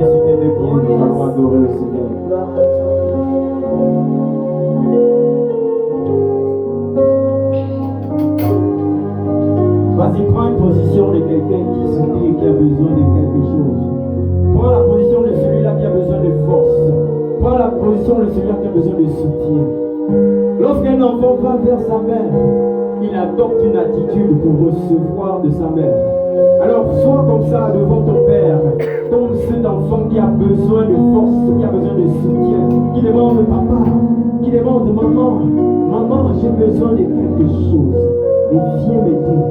sur tes deux pieds, nous allons adorer le Seigneur. Vas-y, prends une position de quelqu'un qui sourit et qui a besoin de quelque chose. Prends la position de celui-là qui a besoin de force. Prends la position de celui-là qui a besoin de soutien. Lorsqu'un enfant va vers sa mère, il adopte une attitude pour recevoir de sa mère. Alors sois comme ça devant ton père, comme cet enfant qui a besoin de force, qui a besoin de soutien, qui demande papa, qui demande maman, maman, j'ai besoin de quelque chose. Et viens m'aider,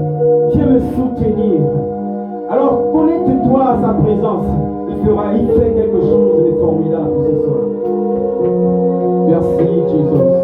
viens me soutenir. Alors connecte-toi à sa présence. Il fait quelque chose de formidable ce soir. Merci Jésus.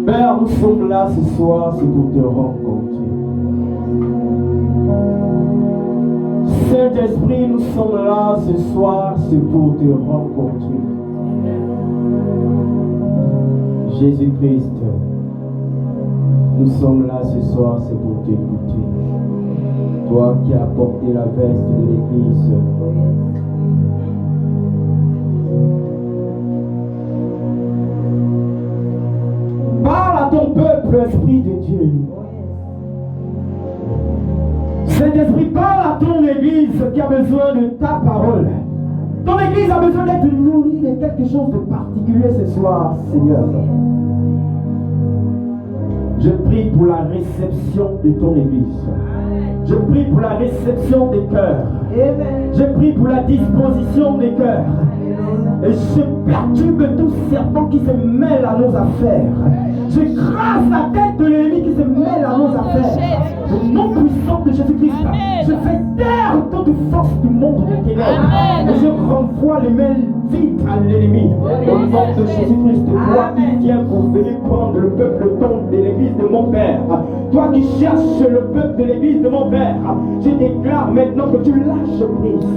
Père, nous sommes là ce soir, c'est pour te rencontrer. Saint-Esprit, nous sommes là ce soir, c'est pour te rencontrer. Jésus-Christ, Nous sommes là ce soir, c'est pour t'écouter. Toi qui as porté la veste de l'Église. Parle à ton peuple, Esprit de Dieu. Saint-Esprit, parle à ton Église qui a besoin de ta parole. Ton Église a besoin d'être nourrie de quelque chose de particulier ce soir, Seigneur. Je prie pour la réception de ton Église. Je prie pour la réception des cœurs. Je prie pour la disposition des cœurs. Et je perturbe tout serpent qui se mêle à nos affaires. J'écrase la tête de l'ennemi qui se mêle à nos affaires. Au nom puissant de Jésus-Christ, je fais taire toute force du monde des ténèbres. Et je renvoie les mains vides à l'ennemi. Au nom de Jésus-Christ, toi qui viens pour venir prendre le peuple de l'église de mon Père, toi qui cherches le peuple de l'église de mon Père, je déclare maintenant que tu lâches prise.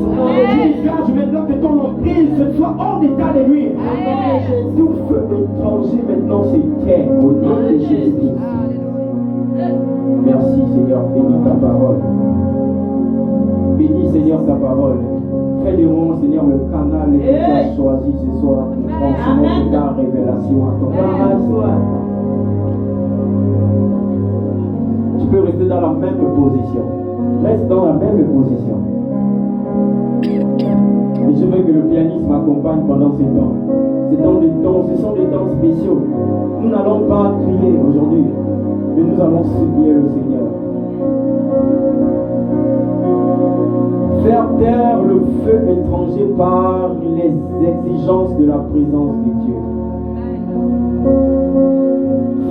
Je déclare maintenant que ton emprise soit hors d'état de nuire. Tout feu étranger maintenant s'éteint au nom de Jésus-Christ. Merci Seigneur, bénis ta parole. Bénis Seigneur ta parole. Fais de moi Seigneur le canal que tu as choisi ce soir pour transmettre ta révélation à ton peuple. Tu peux rester dans la même position. Reste dans la même position. Et je veux que le pianiste m'accompagne pendant ce temps. Ce sont des temps spéciaux. Nous n'allons pas crier aujourd'hui, mais nous allons supplier le Seigneur. Faire taire le feu étranger par les exigences de la présence de Dieu.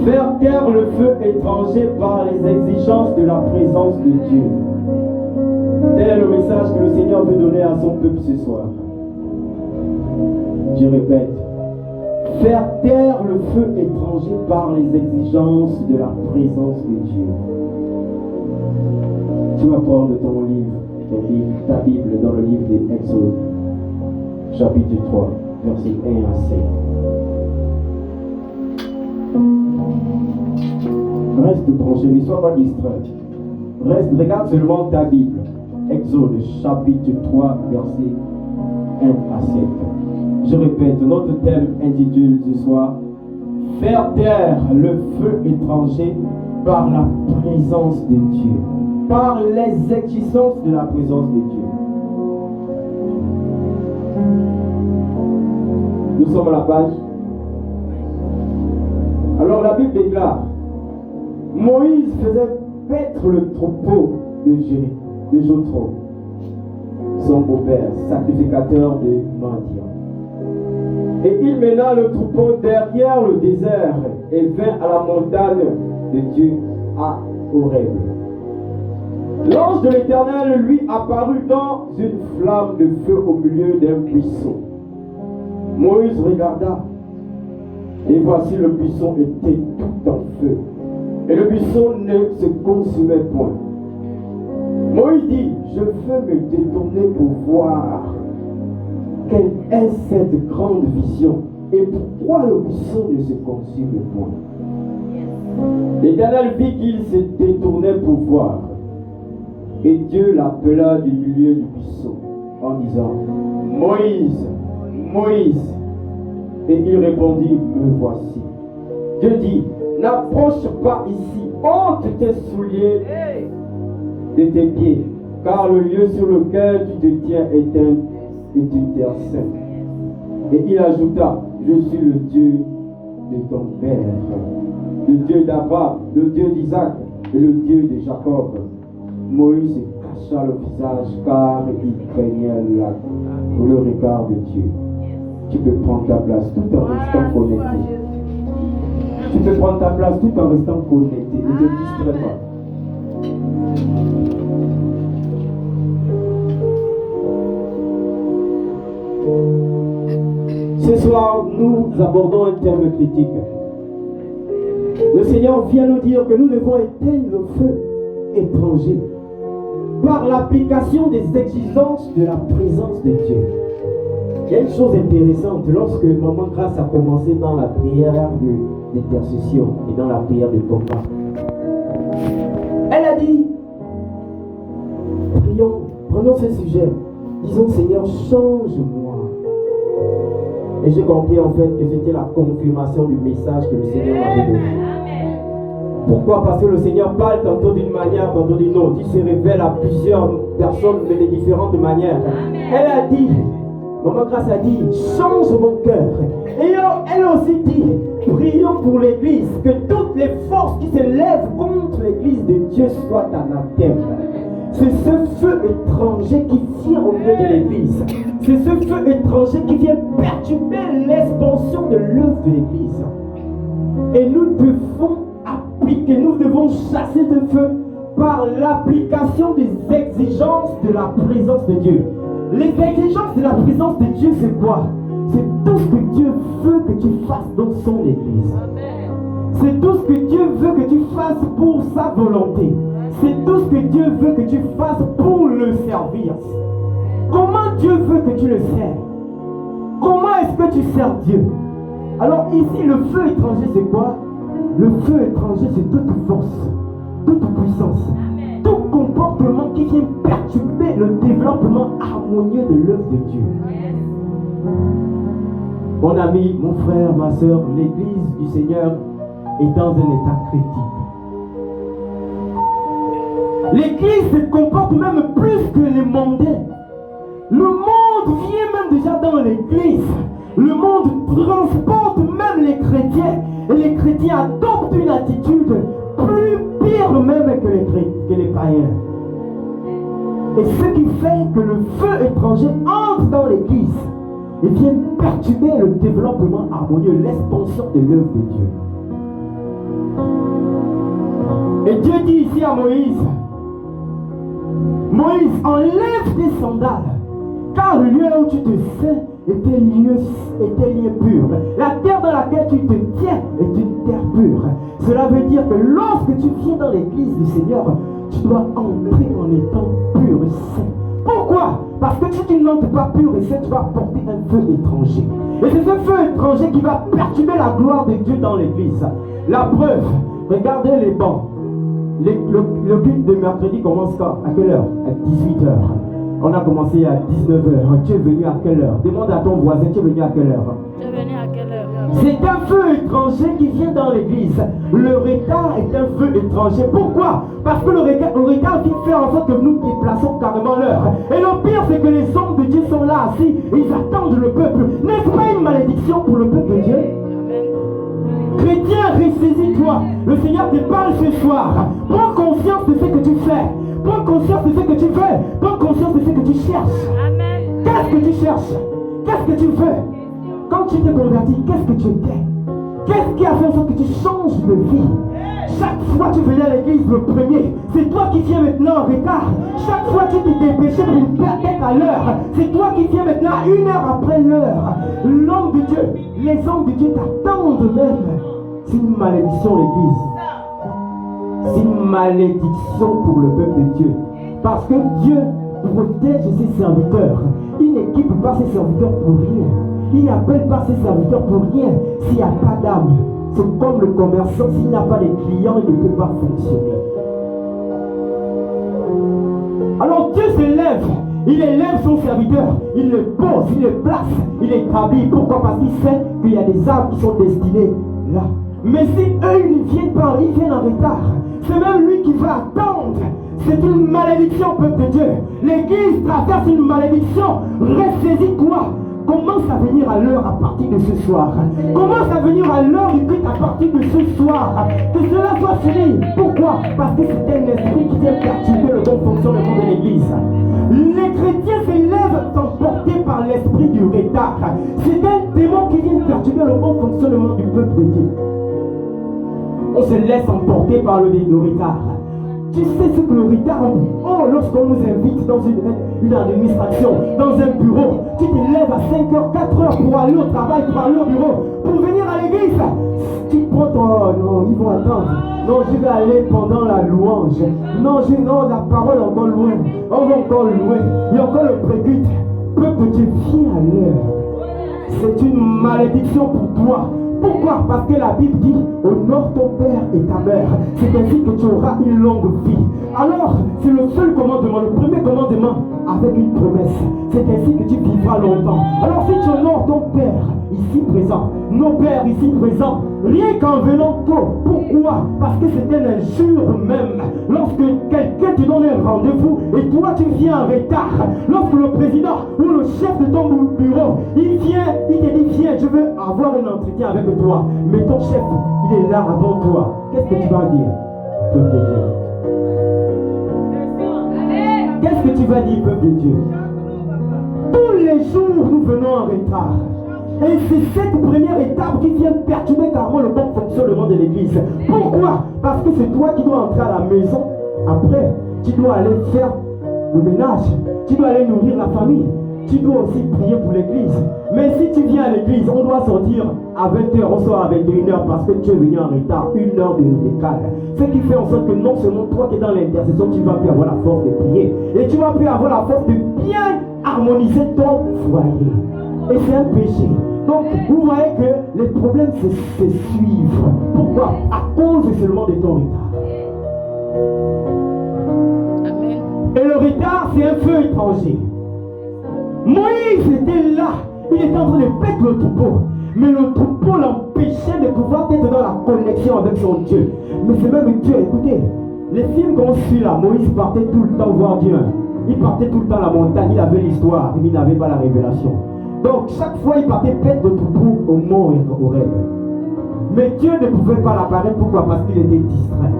Faire taire le feu étranger par les exigences de la présence de Dieu. Tel est le message que le Seigneur veut donner à son peuple ce soir. Je répète. Faire taire le feu étranger par les exigences de la présence de Dieu. Tu vas prendre ta Bible dans le livre des Exode, chapitre 3, versets 1 à 7. Reste branché, ne sois pas distrait. Regarde seulement ta Bible. Exode, chapitre 3, versets 1 à 7. Je répète, notre thème intitule ce soir « Faire taire le feu étranger par la présence de Dieu ». Par les exigences de la présence de Dieu. Nous sommes à la page. Alors la Bible déclare, Moïse faisait paître le troupeau de Jethro, son beau-père, sacrificateur de Madian. Et il mena le troupeau derrière le désert et vint à la montagne de Dieu à Horeb. L'ange de l'Éternel lui apparut dans une flamme de feu au milieu d'un buisson. Moïse regarda, et voici le buisson était tout en feu, et le buisson ne se consumait point. Moïse dit, je veux me détourner pour voir quelle est cette grande vision, et pourquoi le buisson ne se consume point. L'Éternel vit qu'il se détournait pour voir. Et Dieu l'appela du milieu du buisson en disant, Moïse, Moïse. Et il répondit, me voici. Dieu dit, n'approche pas ici, ôte tes souliers de tes pieds, car le lieu sur lequel tu te tiens est une terre sainte. Et il ajouta, je suis le Dieu de ton père, le Dieu d'Abraham, le Dieu d'Isaac et le Dieu de Jacob. Moïse cacha le visage car il craignait le regard de Dieu. Tu peux prendre ta place tout en restant connecté. Tu peux prendre ta place tout en restant connecté. Ne te distrais pas. Ce soir, nous abordons un thème critique. Le Seigneur vient nous dire que nous devons éteindre le feu étranger par l'application des exigences de la présence de Dieu. Il y a une chose intéressante, lorsque Maman Grâce a commencé dans la prière d'intercession et dans la prière de combat, ce sujet. Disons, Seigneur, change-moi. Et j'ai compris en fait que c'était la confirmation du message que le Seigneur m'avait donné. Pourquoi? Parce que le Seigneur parle tantôt d'une manière, tantôt d'une autre. Il se révèle à plusieurs personnes, mais de différentes manières. Elle a dit, Maman Grâce a dit, change mon cœur. Et elle a aussi dit, prions pour l'Église, que toutes les forces qui se lèvent contre l'Église de Dieu soient anathèmes. C'est ce feu étranger qui vient au milieu de l'Église. C'est ce feu étranger qui vient perturber l'expansion de l'œuvre de l'Église. Et nous devons appliquer, nous devons chasser ce feu par l'application des exigences de la présence de Dieu. Les exigences de la présence de Dieu, c'est quoi? C'est tout ce que Dieu veut que tu fasses dans son Église. C'est tout ce que Dieu veut que tu fasses pour sa volonté. C'est tout ce que Dieu veut que tu fasses pour le servir. Comment Dieu veut que tu le sers? Comment est-ce que tu sers Dieu? Alors ici, le feu étranger, c'est quoi? Le feu étranger, c'est toute force, toute puissance, tout comportement qui vient perturber le développement harmonieux de l'œuvre de Dieu. Mon ami, mon frère, ma soeur, l'Église du Seigneur est dans un état critique. L'Église se comporte même plus que les mondains. Le monde vient même déjà dans l'Église. Le monde transporte même les chrétiens. Et les chrétiens adoptent une attitude plus pire même que les païens. Et ce qui fait que le feu étranger entre dans l'Église et vient perturber le développement harmonieux, l'expansion de l'œuvre de Dieu. Et Dieu dit ici à Moïse, Moïse, enlève tes sandales, car le lieu où tu te tiens était lieu pur. La terre dans laquelle tu te tiens est une terre pure. Cela veut dire que lorsque tu viens dans l'église du Seigneur, tu dois entrer en étant pur et saint. Pourquoi? Parce que si tu n'entres pas pur et saint, tu vas apporter un feu étranger. Et c'est ce feu étranger qui va perturber la gloire de Dieu dans l'église. La preuve, regardez les bancs. Le culte de mercredi commence quand? À quelle heure? À 18h. On a commencé à 19h. Tu es venu à quelle heure? Demande à ton voisin, tu es venu à quelle heure? Tu es venu à quelle heure? C'est un feu étranger qui vient dans l'église. Le retard est un feu étranger. Pourquoi? Parce que le retard qui fait en sorte que nous déplaçons carrément l'heure. Et le pire, c'est que les hommes de Dieu sont là assis et ils attendent le peuple. N'est-ce pas une malédiction pour le peuple de Dieu? Chrétien, ressaisis-toi. Le Seigneur te parle ce soir. Prends conscience de ce que tu fais. Prends conscience de ce que tu veux. Prends conscience de ce que tu cherches. Amen. Qu'est-ce que tu cherches? Qu'est-ce que tu veux? Quand tu t'es converti, qu'est-ce que tu étais? Qu'est-ce qui a fait en sorte que tu changes de vie? Chaque fois que tu venais à l'église le premier, c'est toi qui viens maintenant en retard. Chaque fois que tu t'es dépêché pour être à l'heure, c'est toi qui viens maintenant 1 heure après l'heure. L'homme de Dieu, les hommes de Dieu t'attendent même. C'est une malédiction l'église. C'est une malédiction pour le peuple de Dieu. Parce que Dieu protège ses serviteurs. Il n'équipe pas ses serviteurs pour rien. Il n'appelle pas ses serviteurs pour rien s'il n'y a pas d'âme. C'est comme le commerçant, s'il n'a pas de clients, il ne peut pas fonctionner. Alors Dieu se lève, il élève son serviteur, il le pose, il le place, il l'établit. Pourquoi? Parce qu'il sait qu'il y a des âmes qui sont destinées là. Mais si eux ils ne viennent pas, ils viennent en retard, c'est même lui qui va attendre. C'est une malédiction, peuple de Dieu. L'église traverse une malédiction. Ressaisis-toi. Commence à venir à l'heure à partir de ce soir. Commence à venir à l'heure du culte à partir de ce soir. Que cela soit fini. Pourquoi? Parce que c'est un esprit qui vient perturber le bon fonctionnement de l'église. Les chrétiens s'élèvent emportés par l'esprit du retard. C'est un démon qui vient perturber le bon fonctionnement du peuple de Dieu. On se laisse emporter par le retard. Tu sais ce que le retard, oh, lorsqu'on nous invite dans une administration, dans un bureau, tu te lèves à 5h, 4h pour aller au travail, pour aller au bureau, pour venir à l'église. Tu prends ton, oh non, ils vont attendre. Non, je vais aller pendant la louange. Non, la parole est encore loin. On va encore loin. Il y a encore le prégut. Peuple, tu viens à l'heure. C'est une malédiction pour toi. Pourquoi? Parce que la Bible dit honore ton père et ta mère. C'est ainsi que tu auras une longue vie. Alors, c'est le seul commandement, le premier commandement avec une promesse. C'est ainsi que tu vivras longtemps. Alors, si tu honores ton père ici présent, nos pères ici présents, rien qu'en venant tôt. Pourquoi? Parce que c'est un injure même. Lorsque quelqu'un te donne un rendez-vous et toi tu viens en retard, lorsque le président ou le chef de ton bureau, il vient, il te dit viens, je veux avoir un entretien avec toi, mais ton chef, il est là avant toi. Qu'est-ce que tu vas dire? Peuple de Dieu. Qu'est-ce que tu vas dire, peuple de Dieu? Tous les jours, nous venons en retard. Et c'est cette première étape qui vient perturber carrément le bon fonctionnement de l'église. Pourquoi? Parce que c'est toi qui dois entrer à la maison. Après, tu dois aller faire le ménage. Tu dois aller nourrir la famille. Tu dois aussi prier pour l'église. Mais si tu viens à l'église, on doit sortir à 20h, on sort à 21h parce que tu es venu en retard, 1 heure de décalage. Ce qui fait en sorte que non seulement toi qui es dans l'intercession, tu vas plus avoir la force de prier. Et tu vas plus avoir la force de bien harmoniser ton foyer. Et c'est un péché. Donc, vous voyez que les problèmes se suivent. Pourquoi? À cause seulement de ton retard. Amen. Et le retard, c'est un feu étranger. Moïse était là. Il était en train de pète le troupeau. Mais le troupeau l'empêchait de pouvoir être dans la connexion avec son Dieu. Mais c'est même Dieu. Écoutez, les films qu'on suit là, Moïse partait tout le temps voir Dieu. Il partait tout le temps à la montagne. Il avait l'histoire, mais il n'avait pas la révélation. Donc chaque fois il partait pète de troupeau au mont et au rêve. Mais Dieu ne pouvait pas l'apparaître. Pourquoi? Parce qu'il était distrait.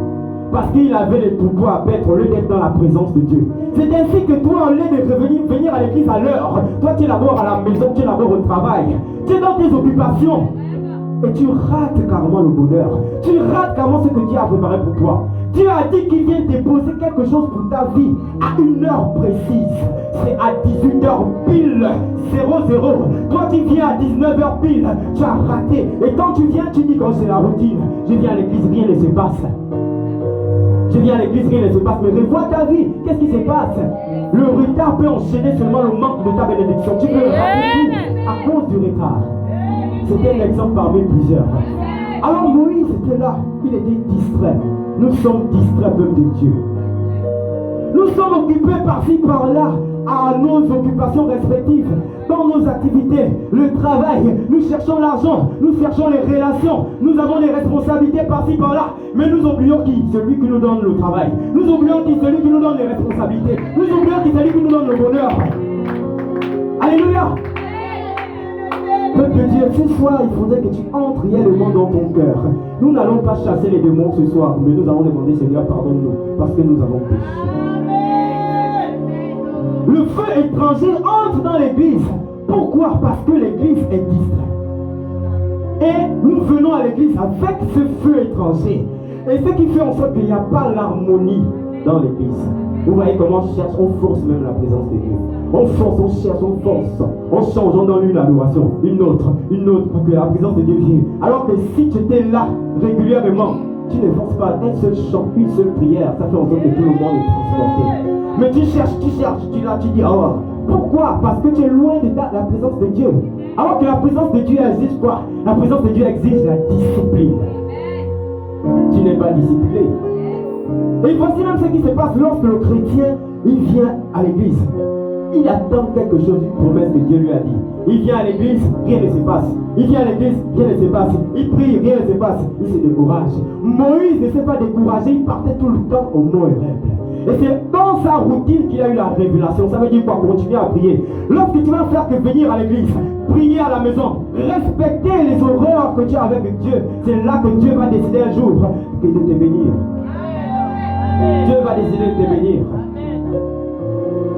Parce qu'il avait les troupeaux à paître au lieu d'être dans la présence de Dieu. C'est ainsi que toi, au lieu de venir à l'église à l'heure, toi tu es d'abord à la maison, tu es d'abord au travail. Tu es dans tes occupations. Et tu rates carrément le bonheur. Tu rates carrément ce que Dieu a préparé pour toi. Dieu a dit qu'il vient déposer quelque chose pour ta vie à une heure précise. C'est à 18h pile 00. Toi tu viens à 19h pile. Tu as raté. Et quand tu viens, tu dis que c'est la routine. Je viens à l'église, rien ne se passe. Je viens à l'église, rien ne se passe. Mais revois ta vie. Qu'est-ce qui se passe? Le retard peut enchaîner seulement le manque de ta bénédiction. Tu peux rater tout à cause du retard. C'était un exemple parmi plusieurs. Alors Moïse était là, il était distrait. Nous sommes distraits, peuple de Dieu. Nous sommes occupés par-ci, par-là, à nos occupations respectives, dans nos activités, le travail, nous cherchons l'argent, nous cherchons les relations, nous avons des responsabilités par-ci, par-là, mais nous oublions qui? Celui qui nous donne le travail. Nous oublions qui? Celui qui nous donne les responsabilités. Nous oublions qui? Celui qui nous donne le bonheur. Alléluia! Peuple de Dieu, ce soir, il faudrait que tu entres réellement dans ton cœur. Nous n'allons pas chasser les démons ce soir, mais nous allons demander, Seigneur, pardonne-nous, parce que nous avons péché. Le feu étranger entre dans l'église. Pourquoi? Parce que l'église est distraite. Et nous venons à l'église avec ce feu étranger. Et ce qui fait en sorte qu'il n'y a pas l'harmonie dans l'église. Vous voyez comment on cherche, on force même la présence de Dieu. On force, on cherche, on force. On change, on donne une adoration, une autre, pour que la présence de Dieu vienne. Alors que si tu étais là régulièrement, tu ne forces pas un seul chant, une seule prière, ça fait en sorte que tout le monde est transporté. Mais tu cherches, tu dis, oh, pourquoi? Parce que tu es loin de la présence de Dieu. Alors que la présence de Dieu exige quoi? La présence de Dieu exige la discipline. Tu n'es pas discipliné. Et voici même ce qui se passe lorsque le chrétien, il vient à l'église. Il attend quelque chose, une promesse que Dieu lui a dit. Il vient à l'église, rien ne se passe. Il vient à l'église, rien ne se passe. Il prie, rien ne se passe. Il se décourage. Moïse ne s'est pas découragé, il partait tout le temps au mont Horeb. Et c'est dans sa routine qu'il a eu la révélation. Ça veut dire quoi? Continuer à prier. Lorsque tu vas faire que venir à l'église, prier à la maison, respecter les horreurs que tu as avec Dieu, c'est là que Dieu va décider un jour de te bénir. Dieu va décider de te bénir.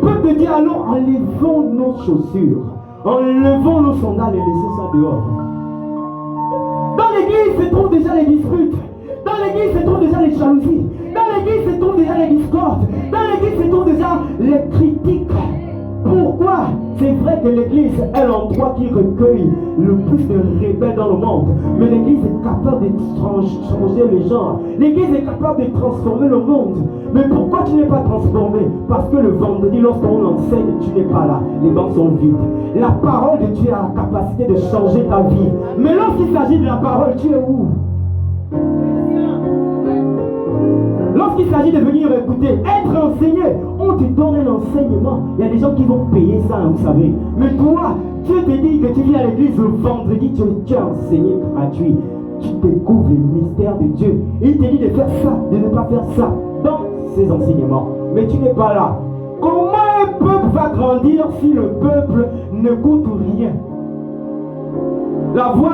Peuple de Dieu, alors enlevons nos chaussures, enlevons nos sandales et laissons ça dehors. Dans l'église se trouvent déjà les disputes. Dans l'église se trouvent déjà les jalousies. Dans l'église se trouvent déjà les discordes. Dans l'église se trouvent déjà les critiques. Pourquoi? C'est vrai vrai que l'église est l'endroit qui recueille le plus de rebelles dans le monde. Mais l'église est capable de changer les gens. L'église est capable de transformer le monde. Mais pourquoi tu n'es pas transformé? Parce que le vendredi, lorsqu'on enseigne, tu n'es pas là. Les bancs sont vides. La parole de Dieu a la capacité de changer ta vie. Mais lorsqu'il s'agit de la parole, tu es où? Lorsqu'il s'agit de venir écouter, être enseigné, on te donne un enseignement. Il y a des gens qui vont payer ça, vous savez. Mais toi, Dieu te dit que tu viens à l'église le vendredi, tu es enseigné gratuit. Tu découvres les mystères de Dieu. Et il te dit de faire ça, de ne pas faire ça dans ses enseignements. Mais tu n'es pas là. Comment un peuple va grandir si le peuple ne coûte rien? La foi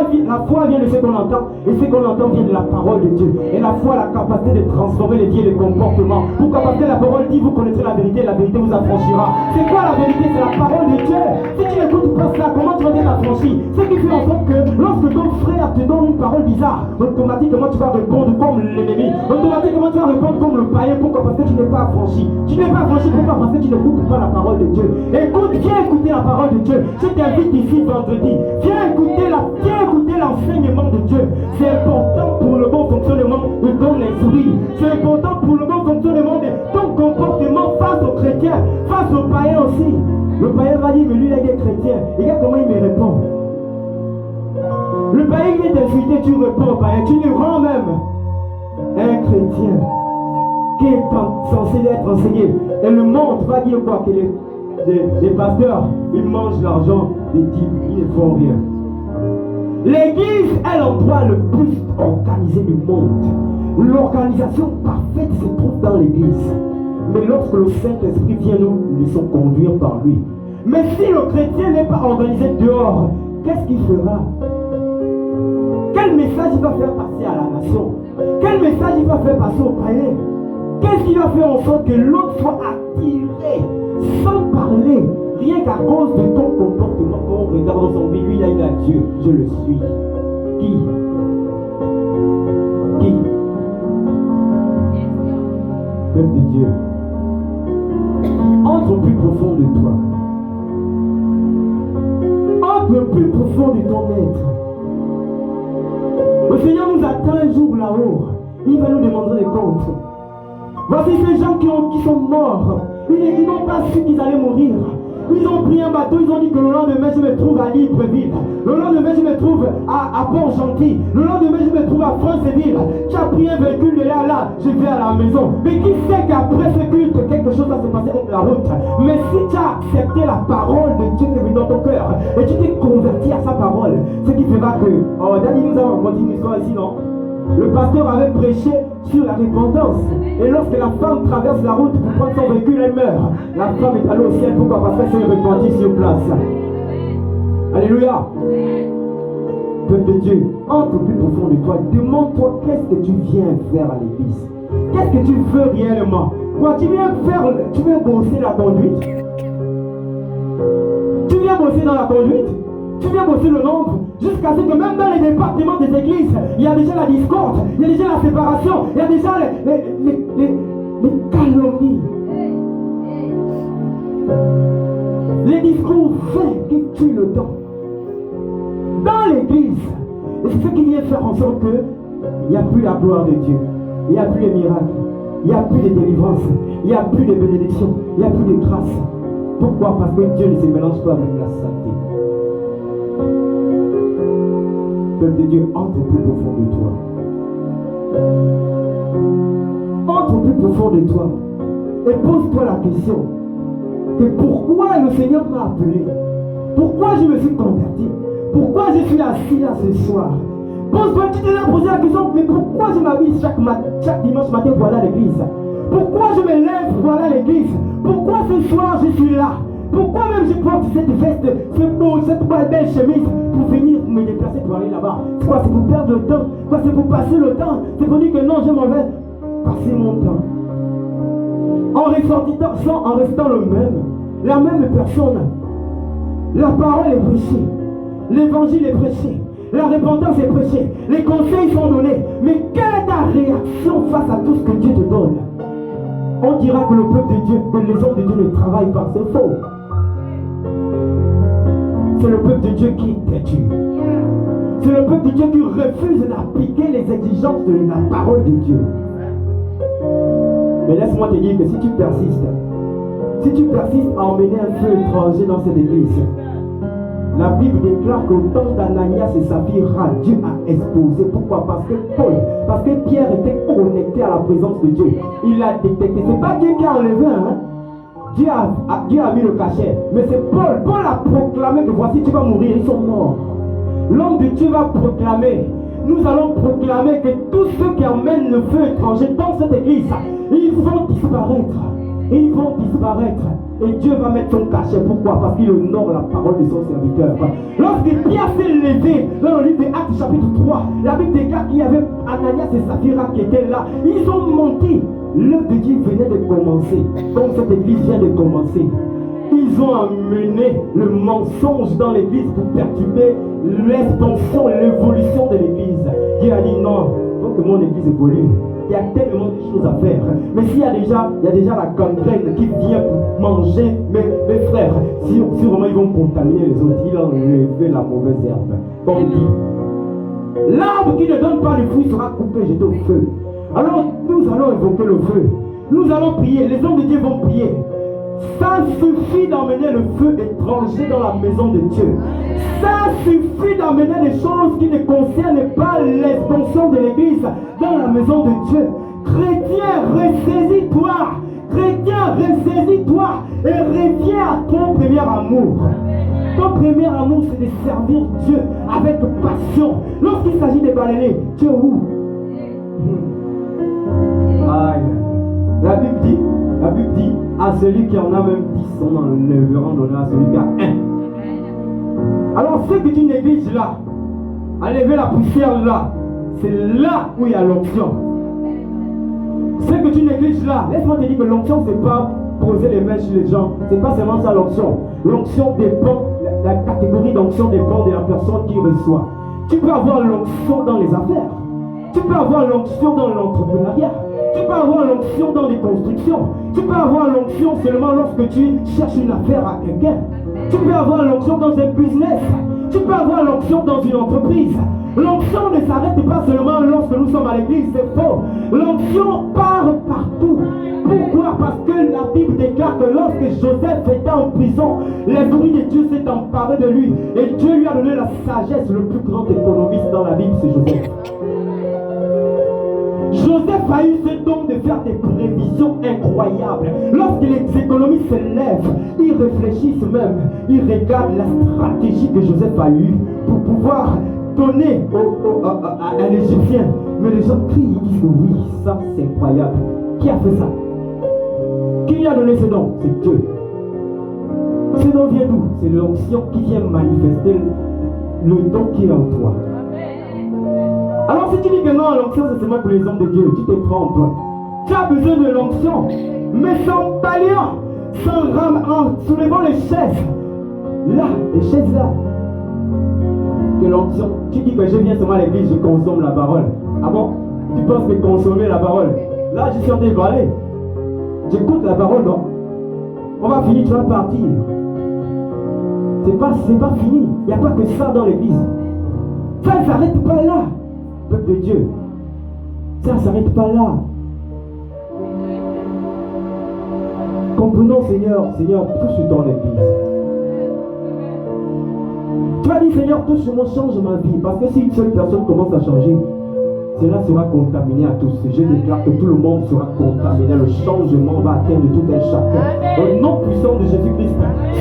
vient de ce qu'on entend, et ce qu'on entend vient de la parole de Dieu. Et la foi a la capacité de transformer les vies et les comportements. Pourquoi? Parce que la parole dit, vous connaîtrez la vérité vous affranchira. C'est quoi la vérité? C'est la parole de Dieu. Si tu n'écoutes pas ça, comment tu vas être affranchi? Ce qui fait en sorte que lorsque ton frère te donne une parole bizarre, automatiquement tu vas répondre comme l'ennemi. Automatiquement tu vas répondre comme le païen. Pourquoi? Parce que tu n'es pas affranchi. Tu n'es pas affranchi, pourquoi? Parce que tu n'écoutes pas la parole de Dieu. Écoute, viens écouter la parole de Dieu. Je t'invite ici vendredi. Viens écouter l'enseignement de Dieu. C'est important pour le bon fonctionnement de ton esprit. C'est important pour le bon fonctionnement de ton comportement face aux chrétiens, face aux païens aussi. Le païen va dire, mais lui, il est chrétien. Et regarde comment il me répond. Le païen vient t'insulter, tu réponds au païen. Tu lui rends même un chrétien qui est censé être enseigné. Et le monde va dire quoi? Que les pasteurs, ils mangent l'argent des dîmes, ils ne font rien. L'église est l'endroit le plus organisé du monde. L'organisation parfaite se trouve dans l'église. Mais lorsque le Saint-Esprit vient, nous laissons conduire par lui. Mais si le chrétien n'est pas organisé dehors, qu'est-ce qu'il fera? Quel message il va faire passer à la nation? Quel message il va faire passer aux païens? Qu'est-ce qui va faire en sorte que l'autre soit attiré sans parler? Rien qu'à cause de ton comportement, quand on regarde dans son vie, lui, il a Dieu, je le suis. Qui? Peuple de Dieu. Entre au plus profond de toi. Entre au plus profond de ton être. Le Seigneur nous attend un jour là-haut. Il va nous demander des comptes. Voici ces gens qui sont morts. Ils n'ont pas su qu'ils allaient mourir. Ils ont pris un bateau, ils ont dit que le lendemain je me trouve à Libreville. Le lendemain je me trouve à Port-Gentil. Le lendemain je me trouve à Franceville. Tu as pris un véhicule de là à là, je vais à la maison. Mais qui sait qu'après ce culte, quelque chose va se passer contre la route. Mais si tu as accepté la parole de Dieu qui est venue dans ton cœur et tu t'es converti à sa parole, ce qui fera que, oh Dani, nous avons raconté une histoire ici, non? Le pasteur avait prêché sur la repentance. Et lorsque la femme traverse la route pour prendre son véhicule, elle meurt. La femme est allée au ciel. Pourquoi? Parce qu'elle s'est repentie sur place. Alléluia. Peuple de Dieu, entre au plus profond de toi. Demande-toi qu'est-ce que tu viens faire à l'église. Qu'est-ce que tu veux réellement? Quoi, tu viens bosser la conduite? Tu viens bosser dans la conduite? Tu viens bosser le nombre? Jusqu'à ce que même dans les départements des églises, il y a déjà la discorde, il y a déjà la séparation, il y a déjà les calomnies. Les discours vains qui tuent le temps. Dans l'église, et c'est ce qui vient faire en sorte que il n'y a plus la gloire de Dieu, il n'y a plus les miracles, il n'y a plus de délivrance, il n'y a plus de bénédiction, il n'y a plus de grâce. Pourquoi? Parce que Dieu ne se mélange pas avec la saleté. Peuple de Dieu, entre au plus profond de toi. Entre au plus profond de toi. Et pose-toi la question. Que pourquoi le Seigneur m'a appelé? Pourquoi je me suis converti? Pourquoi je suis assis là ce soir? Pose-toi, tu t'es là posé la question, mais pourquoi je m'habille chaque dimanche matin pour aller à l'église? Pourquoi je me lève pour aller à l'église? Pourquoi ce soir je suis là? Pourquoi même je porte cette veste, cette belle chemise pour venir me déplacer pour aller là-bas? C'est quoi? C'est pour perdre le temps? Quoi? C'est pour passer le temps? C'est pour dire que non, je m'en vais passer mon temps. En restant le même, la même personne. La parole est prêchée, l'évangile est prêché, la repentance est prêchée, les conseils sont donnés. Mais quelle est ta réaction face à tout ce que Dieu te donne? On dira que le peuple de Dieu, que les hommes de Dieu ne travaillent pas, c'est faux. c'est le peuple de Dieu qui est têtu. C'est le peuple de Dieu qui refuse d'appliquer les exigences de la parole de Dieu. Mais laisse-moi te dire que si tu persistes à emmener un feu étranger dans cette église, la Bible déclare qu'au temps d'Ananias et Saphira, Dieu a exposé. Pourquoi? Parce que Pierre était connecté à la présence de Dieu. Il a détecté. C'est pas Dieu qui a enlevé, hein? Dieu a mis le cachet. Mais c'est Paul. Paul a proclamé que voici, tu vas mourir. Ils sont morts. L'homme de Dieu va proclamer. Nous allons proclamer que tous ceux qui emmènent le feu étranger dans cette église, ils vont disparaître. Ils vont disparaître. Et Dieu va mettre son cachet. Pourquoi? Parce qu'il honore la parole de son serviteur. Lorsque Pierre s'est levé, dans le livre des Actes chapitre 3, la Bible déclare qu'il y avait Ananias et Saphira qui étaient là. Ils ont menti. L'œuvre de Dieu venait de commencer. Donc cette église vient de commencer. Ils ont amené le mensonge dans l'église pour perturber l'expansion, l'évolution de l'église. Dieu a dit non, il faut que mon église évolue. Il y a tellement de choses à faire. Mais s'il y a déjà la gangrène qui vient pour manger mes frères, si vraiment ils vont contaminer les autres, ils ont enlevé la mauvaise herbe. Comme dit, l'arbre qui ne donne pas de fruits sera coupé, jeté au feu. Alors nous allons évoquer le feu. Nous allons prier. Les hommes de Dieu vont prier. Ça suffit d'emmener le feu étranger dans la maison de Dieu. Ça suffit d'emmener des choses qui ne concernent pas l'expansion de l'église dans la maison de Dieu. Chrétien, ressaisis-toi. Chrétien, ressaisis-toi et reviens à ton premier amour. Ton premier amour, c'est de servir Dieu avec passion. Lorsqu'il s'agit de balayer, Dieu où? Aïe. La Bible dit, à celui qui en a même 10, on enlèvera, on donnera à celui qui a 1. Alors, ce que tu négliges là, enlever la poussière là, c'est là où il y a l'onction. Ce que tu négliges là, laisse-moi te dire que l'onction, c'est pas poser les mains chez les gens, c'est pas seulement ça l'onction. L'onction dépend, la catégorie d'onction dépend de la personne qui reçoit. Tu peux avoir l'onction dans les affaires, tu peux avoir l'onction dans l'entrepreneuriat. Tu peux avoir l'onction dans les constructions. Tu peux avoir l'onction seulement lorsque tu cherches une affaire à quelqu'un. Tu peux avoir l'onction dans un business. Tu peux avoir l'onction dans une entreprise. L'onction ne s'arrête pas seulement lorsque nous sommes à l'église, c'est faux. L'onction part partout. Pourquoi? Parce que la Bible déclare que lorsque Joseph était en prison, l'esprit de Dieu s'est emparé de lui. Et Dieu lui a donné la sagesse. Le plus grand économiste dans la Bible, c'est Joseph. Joseph a eu ce don de faire des prévisions incroyables. Lorsque les économistes se lèvent, ils réfléchissent même, ils regardent la stratégie que Joseph a eue pour pouvoir donner à l'Égyptien. Mais les gens crient, ils disent oui, ça c'est incroyable. Qui a fait ça? Qui lui a donné ce don? C'est Dieu. Ce don vient d'où? C'est l'onction qui vient manifester le don qui est en toi. Alors si tu dis que non, l'onction c'est seulement pour les hommes de Dieu, tu te trompes. Tu as besoin de l'onction, mais sans paliant, sans rame, en soulevant les chaises. Là, les chaises là. Que l'onction, tu dis que je viens seulement à l'église, je consomme la parole. Ah bon? Tu penses que consommer la parole? Là, je suis en train de parler. J'écoute la parole, non? On va finir, tu vas partir. C'est pas fini. Il n'y a pas que ça dans l'église. Ça ne s'arrête pas là. Peuple de Dieu, ça ne s'arrête pas là. Comprenons, Seigneur, touche sur ton église. Tu vas dire, Seigneur, touche sur moi, change ma vie. Parce que si une seule personne commence à changer, cela sera contaminé à tous. Je déclare que tout le monde sera contaminé. Le changement va atteindre tout un chacun. Au nom puissant de Jésus-Christ,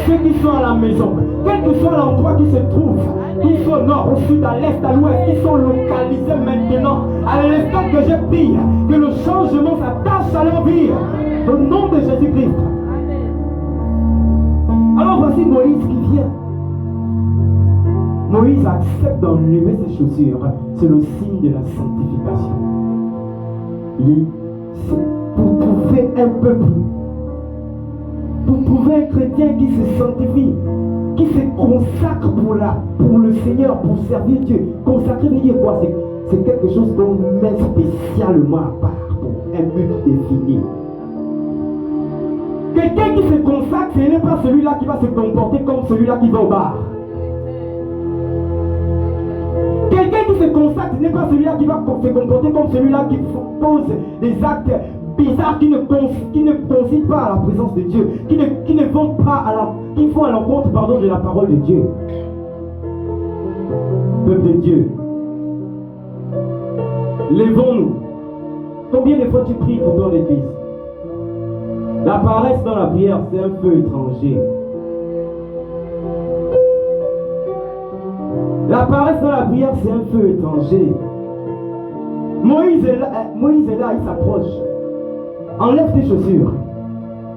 ceux qui sont à la maison, quel que soit l'endroit qui se trouve, qu'ils soient au nord, au sud, à l'est, à l'ouest, qui sont localisés maintenant, à l'instant que je prie, que le changement s'attache à leur vie. Au nom de Jésus-Christ. Alors voici Moïse qui vient. Moïse accepte d'enlever ses chaussures. C'est le signe de la sanctification. Pour trouver un peuple, pour trouver un chrétien qui se sanctifie, qui se consacre pour le Seigneur, pour servir Dieu. Consacrer veut dire quoi? C'est quelque chose qu'on met spécialement à part pour un but défini. Quelqu'un qui se consacre, ce n'est pas celui-là qui va se comporter comme celui-là qui va au bar. Quelqu'un qui se consacre n'est pas celui-là qui va se comporter comme celui-là qui pose des actes bizarres qui ne coïncident pas à la présence de Dieu, qui ne vont pas qui font à l'encontre, de la parole de Dieu. Peuple de Dieu, levons-nous. Combien de fois tu pries pour ton église? La paresse dans la prière, c'est un feu étranger. La paresse dans la prière, c'est un feu étranger. Moïse est là, il s'approche. Enlève tes chaussures.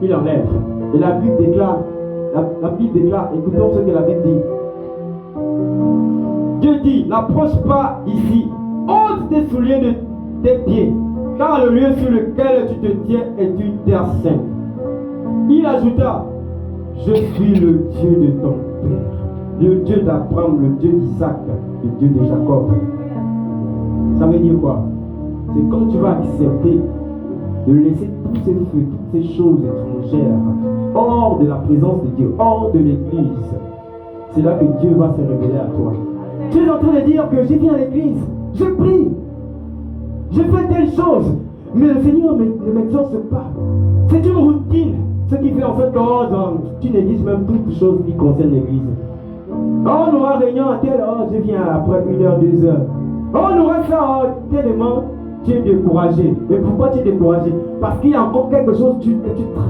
Il enlève. Et la Bible déclare, écoutons ce que la Bible dit. Dieu dit, n'approche pas ici. Ôte tes souliers de tes pieds, car le lieu sur lequel tu te tiens est une terre sainte. Il ajouta, je suis le Dieu de ton père, le Dieu d'Abraham, le Dieu d'Isaac, le Dieu de Jacob. Ça veut dire quoi? C'est quand tu vas accepter de laisser tous ces feux, toutes ces choses étrangères hors de la présence de Dieu, hors de l'église. C'est là que Dieu va se révéler à toi. Tu es en train de dire que je viens à l'église, je prie, je fais telle chose, mais le Seigneur ne m'exauce pas. C'est une routine, ce qui fait en fait que tu négliges même toutes choses qui concernent l'église. On aura réunion à tel, je viens après 1 heure, 2 heures. On aura ça, tellement tu es découragé. Mais pourquoi tu es découragé? Parce qu'il y a encore quelque chose que tu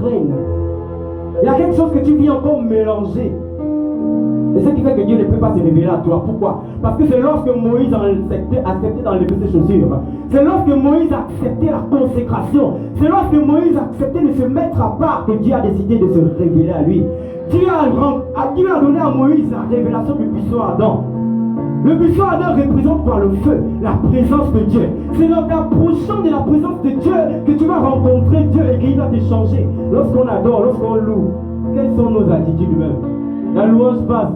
traînes. Il y a quelque chose que tu viens encore mélanger. Et ce qui fait que Dieu ne peut pas se révéler à toi. Pourquoi? Parce que c'est lorsque Moïse a accepté d'enlever ses chaussures. C'est lorsque Moïse a accepté la consécration. C'est lorsque Moïse a accepté de se mettre à part que Dieu a décidé de se révéler à lui. Dieu a donné à Moïse la révélation du buisson Adam. Le buisson Adam représente quoi? Le feu, la présence de Dieu. C'est en t'approchant de la présence de Dieu que tu vas rencontrer Dieu et qu'il va te changer. Lorsqu'on adore, lorsqu'on loue, quelles sont nos attitudes même? La louange passe.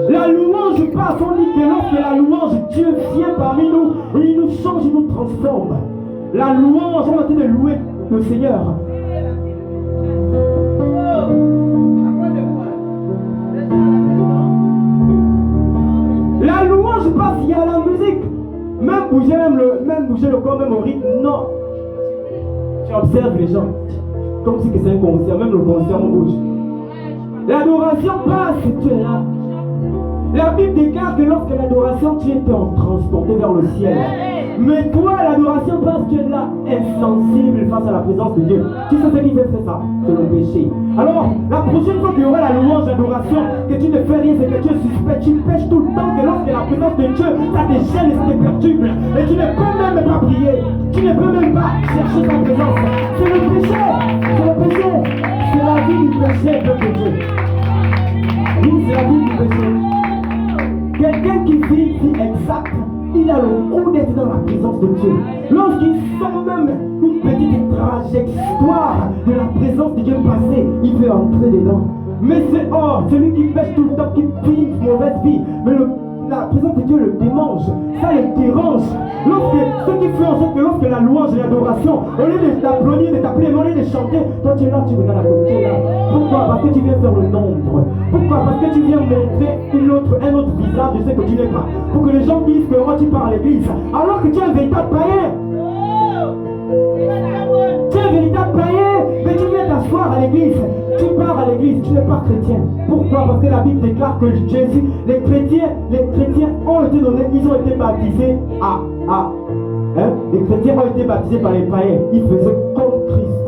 La louange passe, on dit que lorsque la louange, Dieu vient parmi nous et il nous change, il nous transforme. La louange, on a été de louer le Seigneur. La louange passe, il y a la musique. Même bouger le corps, même au rythme, non. Tu observes les gens, comme si c'est un concert, même le concert on bouge. L'adoration passe, tu es là. La Bible déclare que lorsque l'adoration, tu es transporté vers le ciel. Mais toi, l'adoration passe, tu es là, insensible face à la présence de Dieu. Tu sais ce qui fait ça? C'est le péché. Alors, la prochaine fois qu'il y aura la louange, l'adoration, que tu ne fais rien, c'est que tu es suspect, tu pêches tout le temps, que lorsque la présence de Dieu, ça te gêne et ça te perturbe. Et tu ne peux même pas prier. Tu ne peux même pas chercher sa présence. C'est le péché. C'est le péché. C'est la vie du péché, peuple de Dieu. Oui, c'est la vie du péché. Quelqu'un qui vit exact, il a le goût d'être dans la présence de Dieu. Lorsqu'il sent même une petite trajectoire de la présence de Dieu passer, il veut entrer dedans. Mais c'est celui qui pêche tout le temps, qui vit une mauvaise vie. Mais la présence de Dieu le démange, ça le dérange. Ce qui fait en sorte que lorsque la louange et l'adoration, au lieu de t'applaudir, de t'appeler, au lieu de chanter, toi tu es là, tu regardes à côté là. Pourquoi? Parce que tu viens faire le nombre. Pourquoi? Parce que tu viens montrer un autre visage de ce que tu n'es pas. Pour que les gens disent que tu pars à l'église. Alors que tu es un véritable païen. Tu es un véritable païen, mais tu viens t'asseoir à l'église. Tu pars à l'église, tu n'es pas chrétien. Pourquoi? Parce que la Bible déclare que Jésus, les chrétiens ont été donnés, ils ont été baptisés les chrétiens ont été baptisés par les païens. Ils faisaient comme Christ.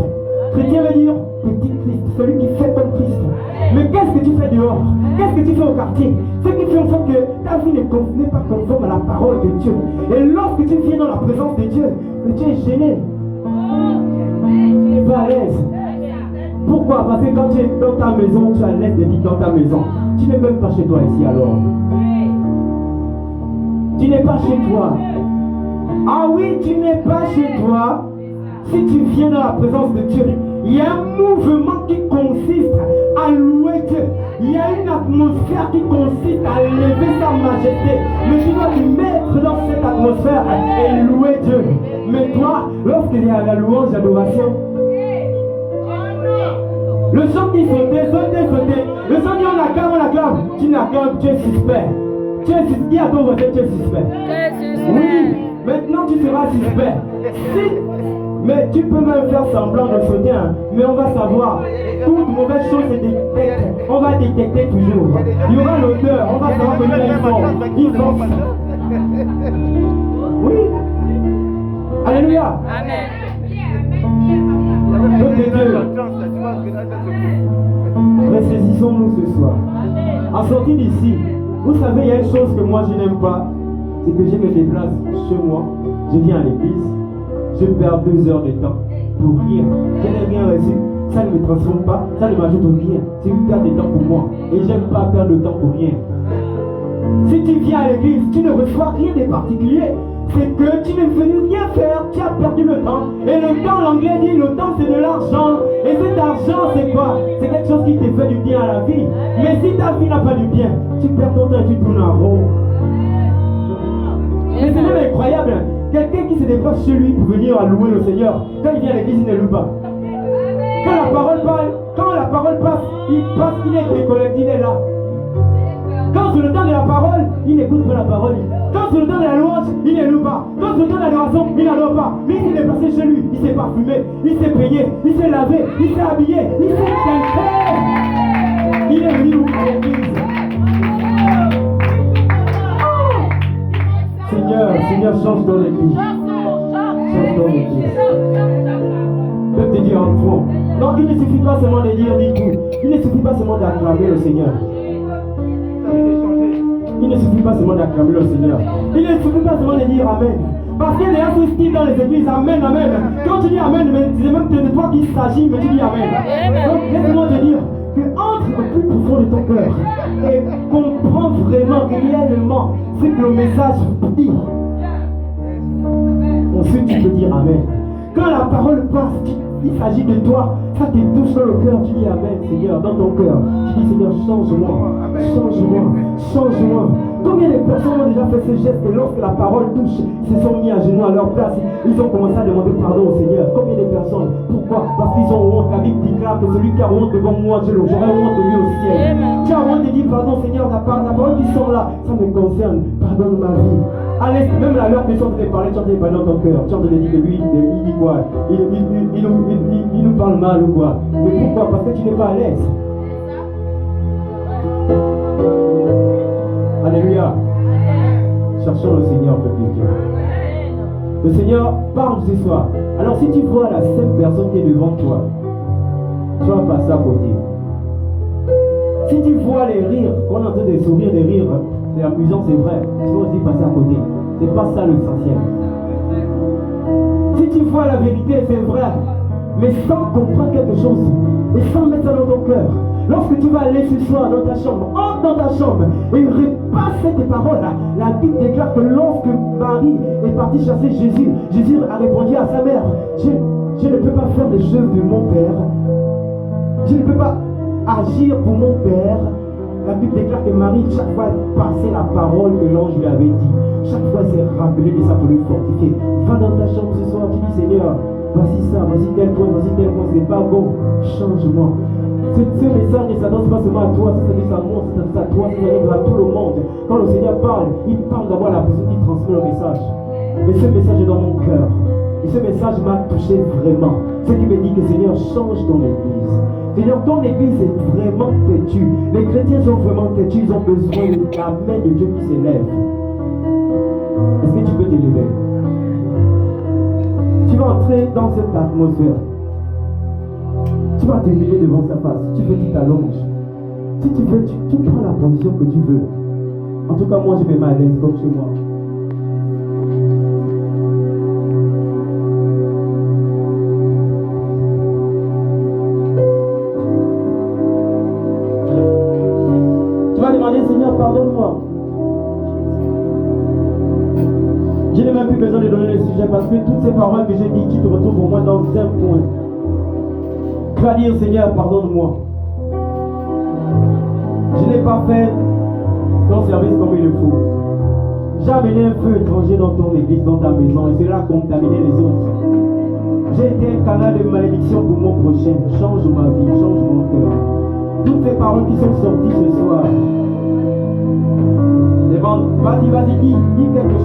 Chrétien veut dire petit Christ, celui qui fait comme Christ. Mais qu'est-ce que tu fais dehors? Qu'est-ce que tu fais au quartier? Ce qui fait en sorte que ta vie n'est pas conforme à la parole de Dieu. Et lorsque tu viens dans la présence de Dieu, tu es gêné. Tu n'es pas à l'aise. Pourquoi? Parce que quand tu es dans ta maison, tu as l'aise de vivre dans ta maison. Tu n'es même pas chez toi ici alors. Tu n'es pas chez toi. Ah oui, tu n'es pas chez toi. Si tu viens dans la présence de Dieu, il y a un mouvement qui consiste à louer Dieu. Il y a une atmosphère qui consiste à lever sa majesté. Mais tu dois te mettre dans cette atmosphère et louer Dieu. Mais toi, lorsqu'il y a la louange, l'adoration, Le sang qui sautait. Le sang dit on acclame. Tu n'acclames, tu es suspect. Tu es suspect. Dis à ton voisin, tu es suspect. Oui, maintenant tu seras suspect. Mais tu peux même faire semblant de sauter, hein, mais on va savoir. Toute mauvaise chose se détecte. On va détecter toujours. Il y aura l'odeur, on va savoir que il force. Oui. Alléluia. Amen. Ressaisissons-nous ce soir. En sortie d'ici, vous savez, il y a une chose que moi je n'aime pas, c'est que je me déplace chez moi, je viens à l'église, je perds 2 heures de temps pour rien. Je n'ai rien reçu, ça ne me transforme pas, ça ne m'ajoute rien. C'est une perte de temps pour moi. Et j'aime pas perdre de temps pour rien. Si tu viens à l'église, tu ne reçois rien de particulier. C'est que tu n'es venu rien faire, tu as perdu le temps. Et le temps, l'anglais dit, le temps c'est de l'argent. Et cet argent c'est quoi? C'est quelque chose qui te fait du bien à la vie. Mais si ta vie n'a pas du bien, tu perds ton temps et tu tournes en rond. Mais c'est même incroyable. Quelqu'un qui se déplace chez lui pour venir louer le Seigneur, quand il vient à l'église, il ne loue pas. Quand la parole passe, il est déconnecté, il est là. Quand c'est le temps de la parole, il n'écoute pas la parole. Quand c'est le temps de la louange, il ne loue pas. Quand c'est le temps de l'adoration, il n'adore pas. Mais il s'est déplacé chez lui, il s'est parfumé, il s'est peigné, il s'est lavé, il s'est habillé, il s'est calmé. Il est venu à l'église. Seigneur, change ton église. Change ton église. Je peux te dire en fond. Non, il ne suffit pas seulement de dire du tout. Il ne suffit pas seulement d'acclamer le Seigneur. Il ne suffit pas seulement d'acclamer le Seigneur. Il ne suffit pas seulement de dire Amen. Parce qu'il y a ce style dans les églises, Amen, Amen. Quand tu dis Amen, c'est même de toi qu'il s'agit, mais tu dis Amen. Donc laisse-moi te dire que entre au plus profond de ton cœur et comprends vraiment, réellement, ce que le message dit. Ensuite tu peux dire Amen. Quand la parole passe, il s'agit de toi, ça te touche dans le cœur, tu dis Amen, Seigneur, dans ton cœur. Tu dis Seigneur, change-moi, change-moi, change-moi. Combien de personnes ont déjà fait ce geste et lorsque la parole touche, ils se sont mis à genoux à leur place, ils ont commencé à demander pardon au Seigneur. Combien de personnes? Pourquoi? Parce qu'ils ont honte. La Bible déclare que celui qui a honte devant moi, j'aurai honte de lui au ciel. Tu as honte de dire pardon Seigneur, la parole qui sort là, ça me concerne, pardonne ma vie. Allez, même à l'heure que tu es en train de parler, tu es en train de parler dans ton cœur. Tu es en train de dire que lui, il dit quoi? Il nous parle mal ou quoi? Mais pourquoi? Parce que tu n'es pas à l'aise. Alléluia. Cherchons le Seigneur, peuple de Dieu. Le Seigneur parle ce soir. Alors si tu vois la seule personne qui est devant toi, tu vas passer à côté. Si tu vois les rires, qu'on est en train de sourire, des rires, c'est amusant, c'est vrai, tu vas aussi passer à côté. C'est pas ça l'essentiel. Si tu vois la vérité, c'est vrai, mais sans comprendre quelque chose et sans mettre ça dans ton cœur. Lorsque tu vas aller ce soir dans ta chambre, entre dans ta chambre et repasse tes paroles. La Bible déclare que lorsque Marie est partie chasser Jésus, Jésus a répondu à sa mère, je ne peux pas faire les choses de mon Père. Je ne peux pas agir pour mon Père. La Bible déclare que Marie, chaque fois, passait la parole que l'ange lui avait dit. Chaque fois, elle s'est rappelée de ça pour lui fortifier. Va dans ta chambre ce soir, tu dis Seigneur, voici ça, voici tel point, c'est pas bon, change-moi. Ce message ne s'adresse pas seulement à toi, ça s'adresse à moi, ça s'adresse à toi, ça s'adresse à tout le monde. Quand le Seigneur parle, il parle d'abord à la personne qui transmet le message. Et ce message est dans mon cœur. Et ce message m'a touché vraiment. Ce qui me dit que Seigneur, change ton église. Seigneur, ton église est vraiment têtue. Les chrétiens sont vraiment têtus, ils ont besoin de la main de Dieu qui s'élève. Est-ce que tu peux t'élever? Tu vas entrer dans cette atmosphère. Tu vas t'humilier devant sa face. Si tu veux, tu t'allonges. Si tu veux, tu prends la position que tu veux. En tout cas, moi, je me mets à l'aise comme chez moi. Tu vas demander, Seigneur, pardonne-moi. Je n'ai même plus besoin de donner le sujet parce que toutes ces paroles que j'ai dites, tu te retrouves au moins dans un point. Tu vas dire, Seigneur, pardonne-moi. Je n'ai pas fait ton service comme il le faut. J'ai amené un feu étranger dans ton église, dans ta maison, et cela a contaminé les autres. J'ai été un canal de malédiction pour mon prochain. Change ma vie, change mon cœur. Toutes ces paroles qui sont sorties ce soir. Demande, vas-y, dis quelque